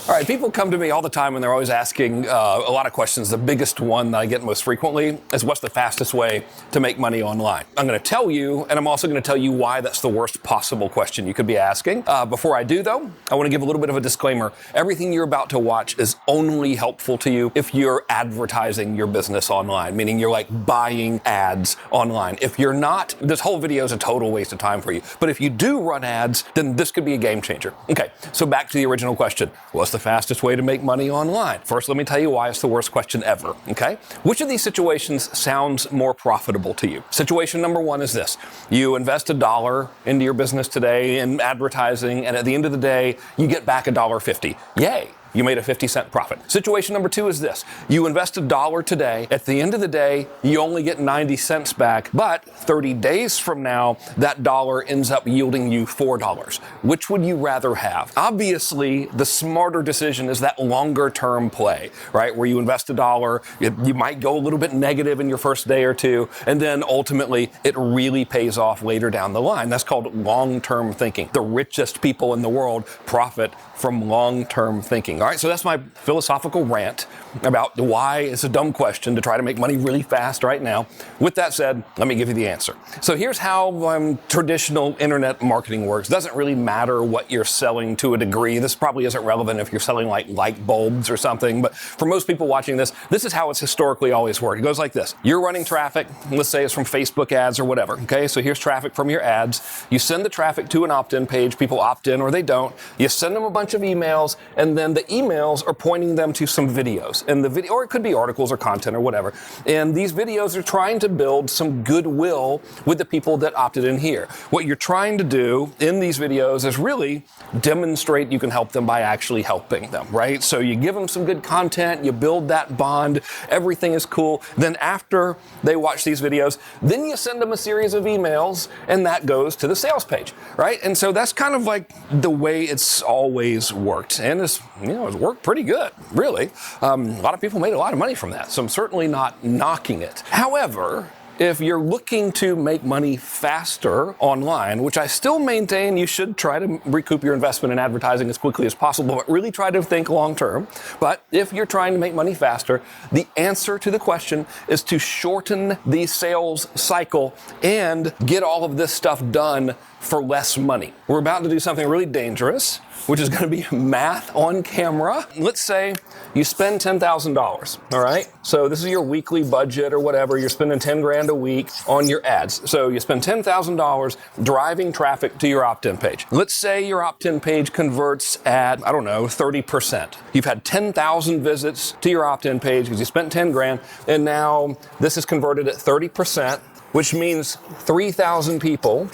All right, people come to me all the time and they're always asking a lot of questions. The biggest one that I get most frequently is what's the fastest way to make money online? I'm going to tell you, and I'm also going to tell you why that's the worst possible question you could be asking. Before I do, though, I want to give a little bit of a disclaimer. Everything you're about to watch is only helpful to you if you're advertising your business online, meaning you're like buying ads online. If you're not, this whole video is a total waste of time for you. But if you do run ads, then this could be a game changer. Okay, so back to the original question. What's the fastest way to make money online? First, let me tell you why it's the worst question ever, okay? Which of these situations sounds more profitable to you? Situation number one is this. You invest $1 into your business today in advertising, and at the end of the day, you get back $1.50. Yay! You made a 50-cent profit. Situation number two is this. You invest $1 today. At the end of the day, you only get 90 cents back, but 30 days from now, that dollar ends up yielding you $4. Which would you rather have? Obviously, the smarter decision is that longer-term play, right? Where you invest $1, you might go a little bit negative in your first day or two, and then ultimately, it really pays off later down the line. That's called long-term thinking. The richest people in the world profit from long-term thinking. All right, so that's my philosophical rant about why it's a dumb question to try to make money really fast right now. With that said, let me give you the answer. So here's how traditional internet marketing works. It doesn't really matter what you're selling to a degree. This probably isn't relevant if you're selling like light bulbs or something, but for most people watching this, this is how it's historically always worked. It goes like this. You're running traffic, let's say it's from Facebook ads or whatever, okay? So here's traffic from your ads. You send the traffic to an opt-in page. People opt in or they don't. You send them a bunch of emails, and then the emails are pointing them to some videos. And the video, or it could be articles or content or whatever. And these videos are trying to build some goodwill with the people that opted in here. What you're trying to do in these videos is really demonstrate you can help them by actually helping them, right? So you give them some good content, you build that bond, everything is cool. Then after they watch these videos, then you send them a series of emails, and that goes to the sales page, right? And so that's kind of like the way it's always worked. And it's worked pretty good, really. A lot of people made a lot of money from that, so I'm certainly not knocking it. However, if you're looking to make money faster online, which I still maintain you should try to recoup your investment in advertising as quickly as possible, but really try to think long term. But if you're trying to make money faster, the answer to the question is to shorten the sales cycle and get all of this stuff done for less money. We're about to do something really dangerous, which is going to be math on camera. Let's say you spend $10,000, all right? So this is your weekly budget or whatever. You're spending 10 grand a week on your ads. So you spend $10,000 driving traffic to your opt-in page. Let's say your opt-in page converts at, 30%. You've had 10,000 visits to your opt-in page because you spent 10 grand, and now this is converted at 30%, which means 3,000 people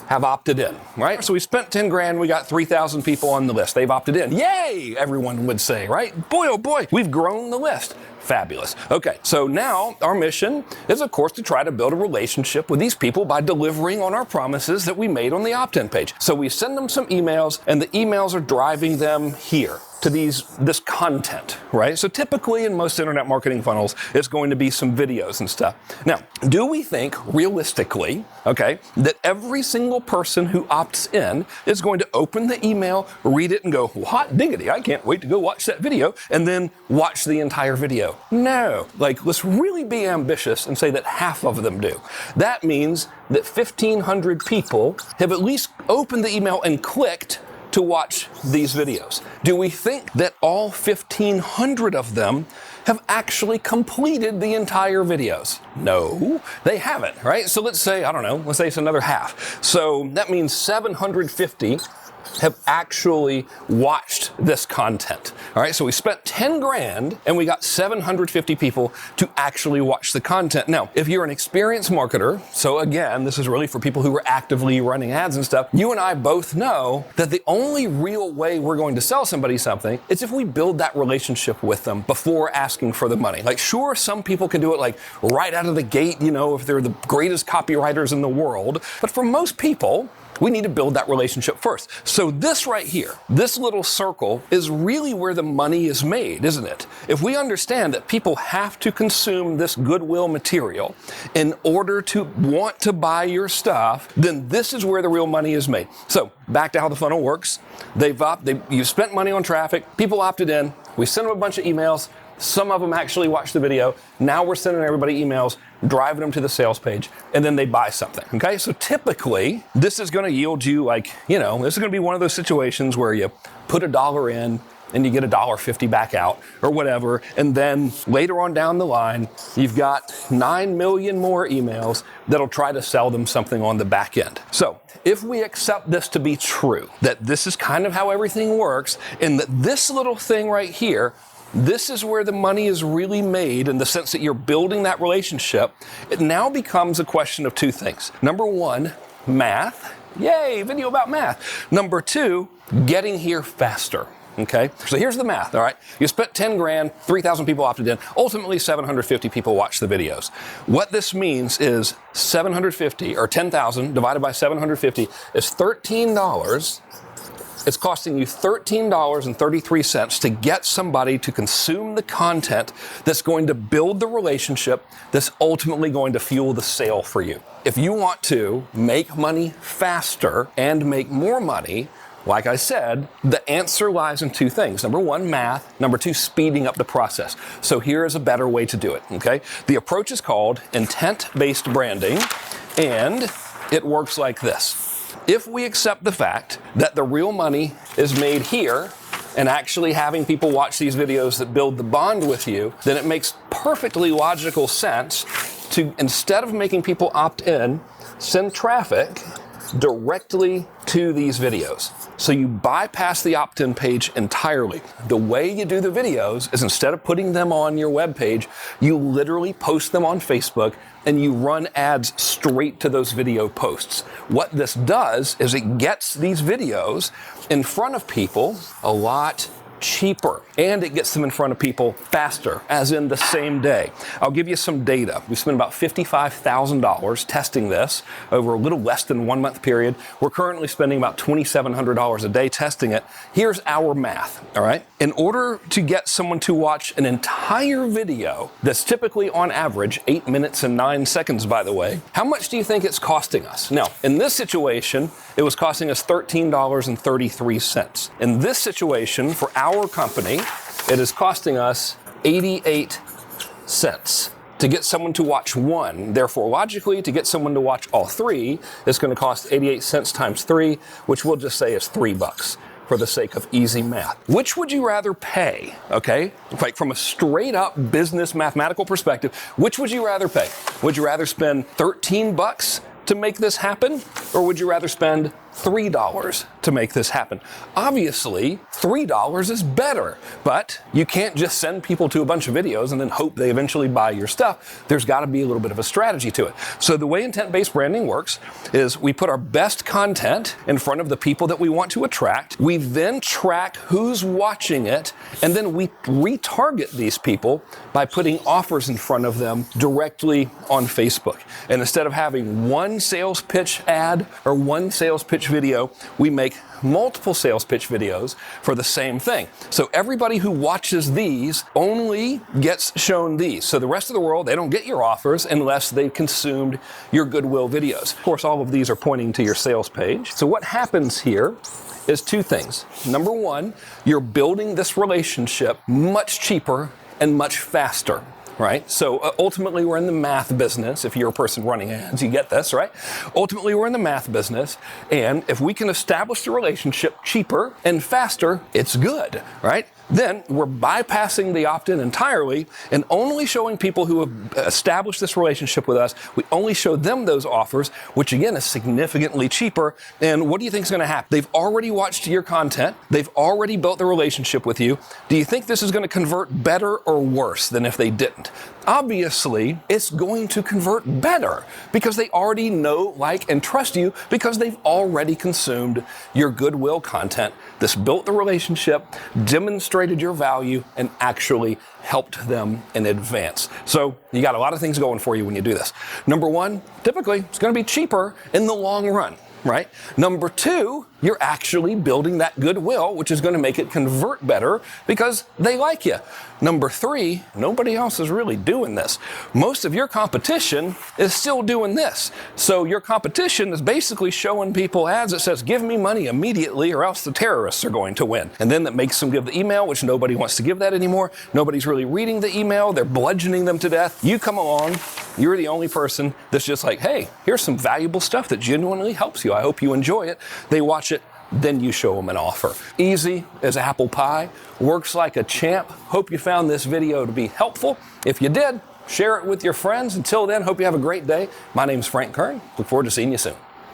have opted in, right? So we spent 10 grand, we got 3,000 people on the list. They've opted in. Yay, everyone would say, right? Boy, oh boy, we've grown the list. Fabulous. Okay, so now our mission is, of course, to try to build a relationship with these people by delivering on our promises that we made on the opt-in page. So we send them some emails, and the emails are driving them here to this content, right? So typically in most internet marketing funnels, it's going to be some videos and stuff. Now, do we think realistically, okay, that every single person who opts in is going to open the email, read it, and go, hot diggity, I can't wait to go watch that video, and then watch the entire video? No. Let's really be ambitious and say that half of them do. That means that 1,500 people have at least opened the email and clicked to watch these videos. Do we think that all 1,500 of them have actually completed the entire videos? No, they haven't, right? So let's say, let's say it's another half. So that means 750 have actually watched this content. All right, so we spent 10 grand and we got 750 people to actually watch the content. Now, if you're an experienced marketer, so again, this is really for people who are actively running ads and stuff, you and I both know that the only real way we're going to sell somebody something is if we build that relationship with them before asking for the money. Sure, some people can do it right out of the gate, if they're the greatest copywriters in the world, but for most people, we need to build that relationship first. So this right here, this little circle is really where the money is made, isn't it? If we understand that people have to consume this goodwill material in order to want to buy your stuff, then this is where the real money is made. So back to how the funnel works. You've spent money on traffic, people opted in, we sent them a bunch of emails, some of them actually watched the video. Now we're sending everybody emails, driving them to the sales page, and then they buy something, okay? So typically, this is gonna yield you this is gonna be one of those situations where you put $1 in and you get $1.50 back out or whatever, and then later on down the line, you've got 9 million more emails that'll try to sell them something on the back end. So if we accept this to be true, that this is kind of how everything works, and that this little thing right here, this is where the money is really made in the sense that you're building that relationship, it now becomes a question of two things. Number one, math. Yay, video about math. Number two, getting here faster. Okay, so here's the math, all right? You spent 10 grand, 3,000 people opted in, ultimately 750 people watched the videos. What this means is 750, or 10,000 divided by 750 is $13. It's costing you $13.33 to get somebody to consume the content that's going to build the relationship that's ultimately going to fuel the sale for you. If you want to make money faster and make more money, like I said, the answer lies in two things. Number one, math. Number two, speeding up the process. So here is a better way to do it, okay? The approach is called intent-based branding, and it works like this. If we accept the fact that the real money is made here and actually having people watch these videos that build the bond with you, then it makes perfectly logical sense to, instead of making people opt in, send traffic directly to these videos. So you bypass the opt-in page entirely. The way you do the videos is instead of putting them on your web page, you literally post them on Facebook and you run ads straight to those video posts. What this does is it gets these videos in front of people a lot cheaper, and it gets them in front of people faster, as in the same day. I'll give you some data. We spent about $55,000 testing this over a little less than 1 month period. We're currently spending about $2,700 a day testing it. Here's our math, all right? In order to get someone to watch an entire video that's typically on average 8 minutes and 9 seconds, by the way, how much do you think it's costing us? Now, in this situation, it was costing us $13.33. In this situation, for our company, it is costing us 88 cents to get someone to watch one. Therefore, logically, to get someone to watch all three, it's going to cost 88 cents times 3, which we'll just say is $3 for the sake of easy math. Which would you rather pay, okay? Like from a straight up business mathematical perspective, which would you rather pay? Would you rather spend $13 to make this happen, or would you rather spend $3 to make this happen? Obviously, $3 is better, but you can't just send people to a bunch of videos and then hope they eventually buy your stuff. There's got to be a little bit of a strategy to it. So the way intent-based branding works is we put our best content in front of the people that we want to attract. We then track who's watching it, and then we retarget these people by putting offers in front of them directly on Facebook. And instead of having one sales pitch ad or one sales pitch video, we make multiple sales pitch videos for the same thing. So everybody who watches these only gets shown these. So the rest of the world, they don't get your offers unless they've consumed your goodwill videos. Of course, all of these are pointing to your sales page. So what happens here is two things. Number one, you're building this relationship much cheaper and much faster. Right? So ultimately, we're in the math business. If you're a person running ads, you get this, right? Ultimately, we're in the math business. And if we can establish the relationship cheaper and faster, it's good, right? Then we're bypassing the opt-in entirely and only showing people who have established this relationship with us. We only show them those offers, which again is significantly cheaper. And what do you think is going to happen? They've already watched your content. They've already built the relationship with you. Do you think this is going to convert better or worse than if they didn't? Obviously, it's going to convert better because they already know, like, and trust you because they've already consumed your goodwill content. This built the relationship, demonstrated your value, and actually helped them in advance. So you got a lot of things going for you when you do this. Number one, typically, it's going to be cheaper in the long run. right? Number two, you're actually building that goodwill, which is going to make it convert better because they like you. Number three, nobody else is really doing this. Most of your competition is still doing this. So your competition is basically showing people ads that says, give me money immediately or else the terrorists are going to win. And then that makes them give the email, which nobody wants to give that anymore. Nobody's really reading the email. They're bludgeoning them to death. You come along, you're the only person that's just like, hey, here's some valuable stuff that genuinely helps you. I hope you enjoy it. They watch it. Then you show them an offer. Easy as apple pie, works like a champ. Hope you found this video to be helpful. If you did, share it with your friends. Until then, hope you have a great day. My name's Frank Kern. Look forward to seeing you soon.